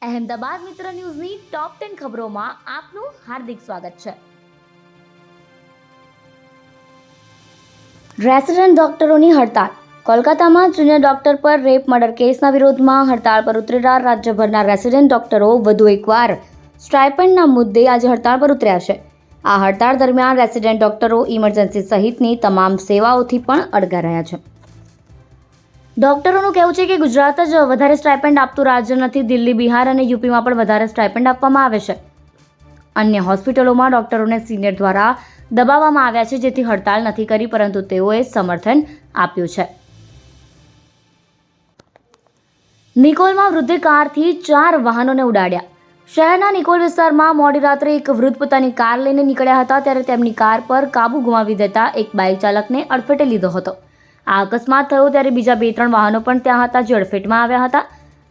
અહેમદાબાદ મિત્ર ન્યૂઝની ટોપ 10 ખબરોમાં આપનું હાર્દિક સ્વાગત છે. રેસિડેન્ટ ડોક્ટરોની હડતાળ. કોલકાતામાં જુનિયર ડોક્ટર પર રેપ મર્ડર કેસના વિરોધમાં હડતાળ પર ઉતરેલા રાજ્યભરના રેસિડેન્ટ ડોક્ટરો વધુ એકવાર સ્ટાઇપેન્ડના મુદ્દે આજે હડતાળ પર ઉતર્યા છે. આ હડતાળ દરમિયાન રેસિડેન્ટ ડોક્ટરો ઇમરજન્સી સહિતની તમામ સેવાઓથી પણ અળગા રહ્યા છે. ડોક્ટરોનું કહેવું છે કે ગુજરાત જ વધારે સ્ટાઇપેન્ડ આપતું રાજ્ય નથી. દિલ્હી, બિહાર અને યુપીમાં પણ વધારે સ્ટાઇપેન્ડ આપવામાં આવે છે. અન્ય હોસ્પિટલોમાં ડોક્ટરોને સિનિયર દ્વારા દબાવવામાં આવ્યા છે, જેથી હડતાળ નથી કરી, પરંતુ તેઓએ સમર્થન આપ્યું છે. નિકોલમાં વૃદ્ધે કારથી 4 વાહનોને ઉડાડ્યા. શહેરના નિકોલ વિસ્તારમાં મોડી રાત્રે એક વૃદ્ધ પોતાની કાર લઈને નીકળ્યા હતા, ત્યારે તેમની કાર પર કાબુ ગુમાવી દેતા એક બાઇક ચાલકને અડફેટે લીધો હતો. આ અકસ્માત થયો ત્યારે બીજા 2-3 વાહનો પણ ત્યાં હતા, જે અડફેટમાં આવ્યા હતા.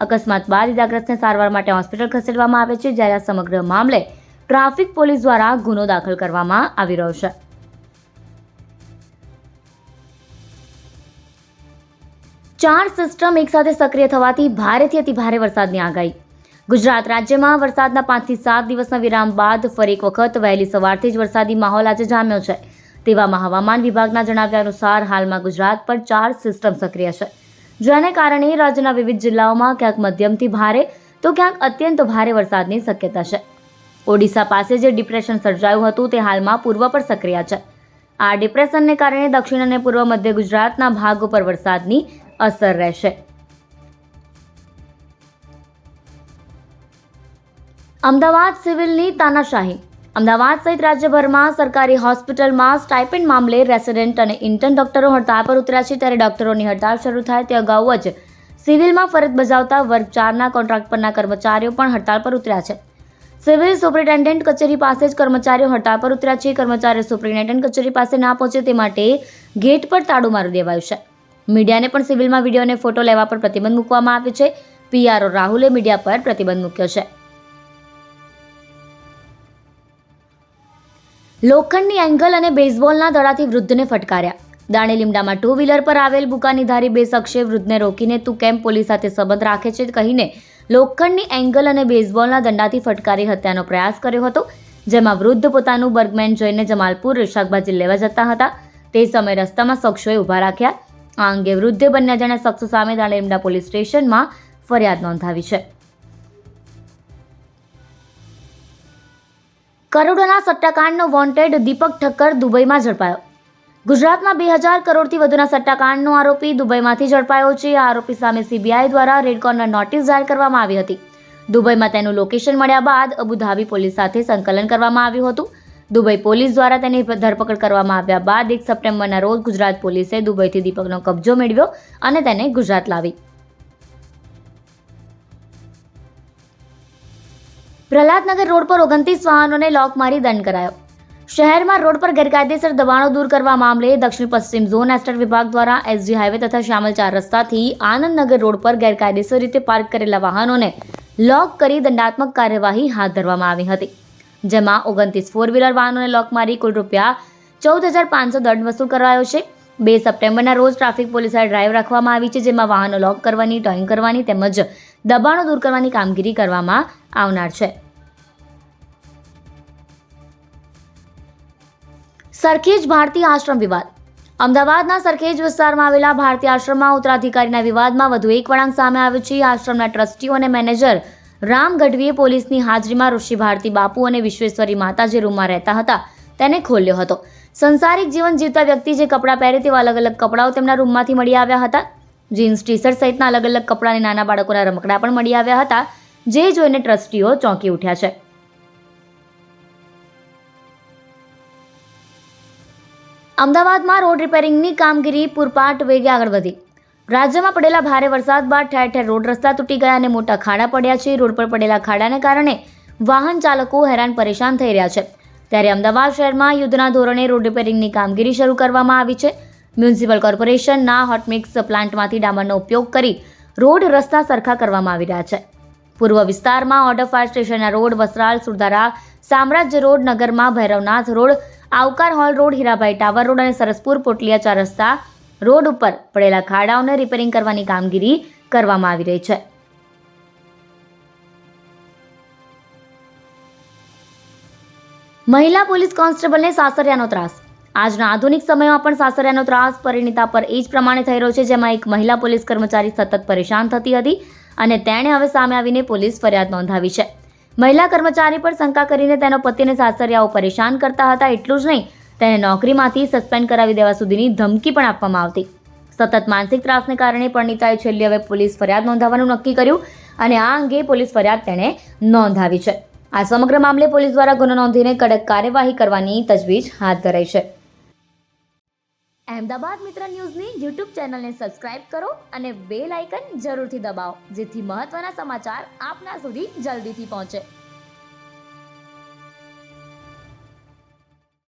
અકસ્માત બાદ ઇજાગ્રસ્તને સારવાર માટે હોસ્પિટલ ખસેડવામાં આવે છે, જ્યારે આ સમગ્ર મામલે ટ્રાફિક પોલીસ દ્વારા ગુનો દાખલ કરવામાં આવી રહ્યો છે. ચાર સિસ્ટમ એકસાથે સક્રિય થવાથી ભારેથી અતિભારે વરસાદની આગાહી. ગુજરાત રાજ્યમાં વરસાદના 5 થી 7 દિવસના વિરામ બાદ ફરી એક વખત વહેલી સવારથી જ વરસાદી માહોલ આજે જામ્યો છે. તેવામાં હવામાન વિભાગના જણાવ્યા અનુસાર હાલમાં ગુજરાત પર 4 સિસ્ટમ સક્રિય છે, જેને કારણે રાજ્યના વિવિધ જિલ્લાઓમાં ક્યાંક મધ્યમથી ભારે તો ક્યાંક અત્યંત ભારે વરસાદની શક્યતા છે. ઓડિશા પાસે જે ડિપ્રેશન સર્જાયું હતું તે હાલમાં પૂર્વ પર સક્રિય છે. આ ડિપ્રેશનને કારણે દક્ષિણ અને પૂર્વ મધ્ય ગુજરાતના ભાગો પર વરસાદની અસર રહેશે. અમદાવાદ સિવિલની તાનાશાહી. અમદાવાદ સહિત રાજ્યભરમાં સરકારી હોસ્પિટલમાં સ્ટાઇપેન્ડ મામલે રેસિડેન્ટ અને ઇન્ટર્ન ડોક્ટરો હડતાળ પર ઉતર્યા છે. ત્યારે ડોક્ટરોની હડતાળ શરૂ થાય તે અગાઉ જ સિવિલમાં ફરજ બજાવતા વર્ગ 4ના કોન્ટ્રાક્ટ પરના કર્મચારીઓ પણ હડતાળ પર ઉતર્યા છે. સિવિલ સુપ્રિન્ટેન્ડન્ટ કચેરી પાસે જ કર્મચારીઓ હડતાળ પર ઉતર્યા છે. કર્મચારીઓ સુપ્રિન્ટેન્ડન્ટ કચેરી પાસે ના પહોંચે તે માટે ગેટ પર તાળું મારી દેવાયું છે. મીડિયાને પણ સિવિલમાં વિડીયો અને ફોટો લેવા પર પ્રતિબંધ મૂકવામાં આવ્યો છે. પીઆરઓ રાહુલે મીડિયા પર પ્રતિબંધ મૂક્યો છે. લોખંડની એંગલ અને બેઝબોલના દડાથી વૃદ્ધને ફટકાર્યા. દાણીલીમડામાં 2 વ્હીલર પર આવેલ બુકાનીધારી 2 શખ્સે વૃદ્ધને રોકીને તું કેમ પોલીસ સાથે સંબંધ રાખે છે કહીને લોખંડની એંગલ અને બેઝબોલના દંડાથી ફટકારી હત્યાનો પ્રયાસ કર્યો હતો, જેમાં વૃદ્ધ પોતાનું બર્ગમેન જોઈને જમાલપુર શાકભાજી લેવા જતા હતા. તે સમયે રસ્તામાં શખ્સોએ ઊભા રાખ્યા. આ અંગે વૃદ્ધે બંને જણા શખ્સો સામે દાણીલીમડા પોલીસ સ્ટેશનમાં ફરિયાદ નોંધાવી છે. કરોડોના સટ્ટાકાંડનો વોન્ટેડ દીપક ઠક્કર દુબઈમાં ઝડપાયો. ગુજરાતમાં 2000 કરોડથી વધુના સટ્ટાકાંડનો આરોપી દુબઈમાંથી ઝડપાયો છે. આ આરોપી સામે સીબીઆઈ દ્વારા રેડ કોર્નર નોટિસ જાહેર કરવામાં આવી હતી. દુબઈમાં તેનું લોકેશન મળ્યા બાદ અબુધાબી પોલીસ સાથે સંકલન કરવામાં આવ્યું હતું. દુબઈ પોલીસ દ્વારા તેની ધરપકડ કરવામાં આવ્યા બાદ 1 સપ્ટેમ્બરના રોજ ગુજરાત પોલીસે દુબઈથી દીપકનો કબજો મેળવ્યો અને તેને ગુજરાત લાવી. પ્રહલાદનગર રોડ પર 29 વાહનોને લોક મારી દંડ કરાયો. શહેરમાં રોડ પર ગેરકાયદેસર દબાણો દૂર કરવા મામલે દક્ષિણ પશ્ચિમ ઝોન એસ્ટેટ વિભાગ દ્વારા એસજી હાઈવે તથા શ્યામલ 4 રસ્તાથી આનંદનગર રોડ પર ગેરકાયદેસર રીતે પાર્ક કરેલા વાહનોને લોક કરી દંડાત્મક કાર્યવાહી હાથ ધરવામાં આવી હતી. જેમાં 29 4 વ્હીલર વાહનોને લોક મારી કુલ રૂપિયા 14,500 દંડ વસૂલ કરાયો છે. 2 સપ્ટેમ્બરના રોજ ટ્રાફિક પોલીસે ડ્રાઈવ રાખવામાં આવી છે, જેમાં વાહનો લોક કરવાની, ટોઈંગ કરવાની તેમજ દબાણો દૂર કરવાની કામગીરી કરવામાં આવનાર છે. સરખેજ ભારતીય આશ્રમ વિવાદ. અમદાવાદના સરખેજ વિસ્તારમાં આવેલા ભારતીય આશ્રમમાં ઉત્તરાધિકારીના વિવાદમાં વધુ એક વળાંક સામે આવ્યો છે. આશ્રમના ટ્રસ્ટીઓ અને મેનેજર રામ ગઢવીએ પોલીસની હાજરીમાં ઋષિ ભારતી બાપુ અને વિશ્વેશ્વરી માતા જે રૂમમાં રહેતા હતા તેને ખોલ્યો હતો. સંસારિક જીવન જીવતા વ્યક્તિ જે કપડાં પહેરે તેવા અલગ અલગ કપડાઓ તેમના રૂમમાંથી મળી આવ્યા હતા. જીન્સ, ટી-શર્ટ સહિતના અલગ અલગ કપડાં અને નાના બાળકોના રમકડા પણ મળી આવ્યા હતા, જે જોઈને ટ્રસ્ટીઓ ચોંકી ઉઠ્યા છે. અમદાવાદમાં રોડ રિપેરિંગની કામગીરી પૂરપાટ વેગે આગળ વધી. રાજ્યમાં પડેલા ભારે વરસાદ બાદ ઠેર ઠેર રોડ રસ્તા તૂટી ગયા અને મોટા ખાડા પડ્યા છે. રોડ પર પડેલા ખાડાને કારણે વાહન ચાલકો હેરાન પરેશાન થઈ રહ્યા છે. ત્યારે અમદાવાદ શહેરમાં યુદ્ધના ધોરણે રોડ રિપેરિંગની કામગીરી શરૂ કરવામાં આવી છે. મ્યુનિસિપલ કોર્પોરેશનના હોટમિક્સ પ્લાન્ટમાંથી ડામરનો ઉપયોગ કરી રોડ રસ્તા સરખા કરવામાં આવી રહ્યા છે. પૂર્વ વિસ્તારમાં ઓર્ડર ફાયર સ્ટેશનના રોડ, વસરાલ, સુરધારા, સામ્રાજ્ય રોડ, નગરમાં Bhairavnath road, Aavkar hall road, Hirabhai tower road અને સરસપુર પોટલિયા 4 રસ્તા રોડ ઉપર પડેલા ખાડાઓને રિપેરિંગ કરવાની કામગીરી કરવામાં આવી રહી છે. મહિલા પોલીસ કોન્સ્ટેબલને સાસરિયાનો ત્રાસ. આજના આધુનિક સમયમાં પણ સાસરિયાનો ત્રાસ પરિણીતા પર એ જ પ્રમાણે થઈ રહ્યો છે, જેમાં એક મહિલા પોલીસ કર્મચારી સતત પરેશાન થતી હતી અને તેણે હવે સામે આવીને પોલીસ ફરિયાદ નોંધાવી છે. મહિલા કર્મચારી પર શંકા કરીને તેનો પતિને સાસરિયાઓ પરેશાન કરતા હતા. એટલું જ નહીં, તેને નોકરીમાંથી સસ્પેન્ડ કરાવી દેવા સુધીની ધમકી પણ આપવામાં આવતી. સતત માનસિક ત્રાસને કારણે પરિણીતાએ છેલ્લે હવે પોલીસ ફરિયાદ નોંધાવવાનું નક્કી કર્યું અને આ અંગે પોલીસ ફરિયાદ તેણે નોંધાવી છે. આ સમગ્ર મામલે પોલીસ દ્વારા ગુનો નોંધીને કડક કાર્યવાહી કરવાની તજવીજ હાથ ધરાઈ છે. અહેમદાબાદ મિત્ર ન્યૂઝની યુટ્યુબ ચેનલને સબસ્ક્રાઇબ કરો અને બેલ આઇકન જરૂરથી દબાવો, જેથી મહત્વના સમાચાર આપના સુધી જલ્દીથી પહોંચે.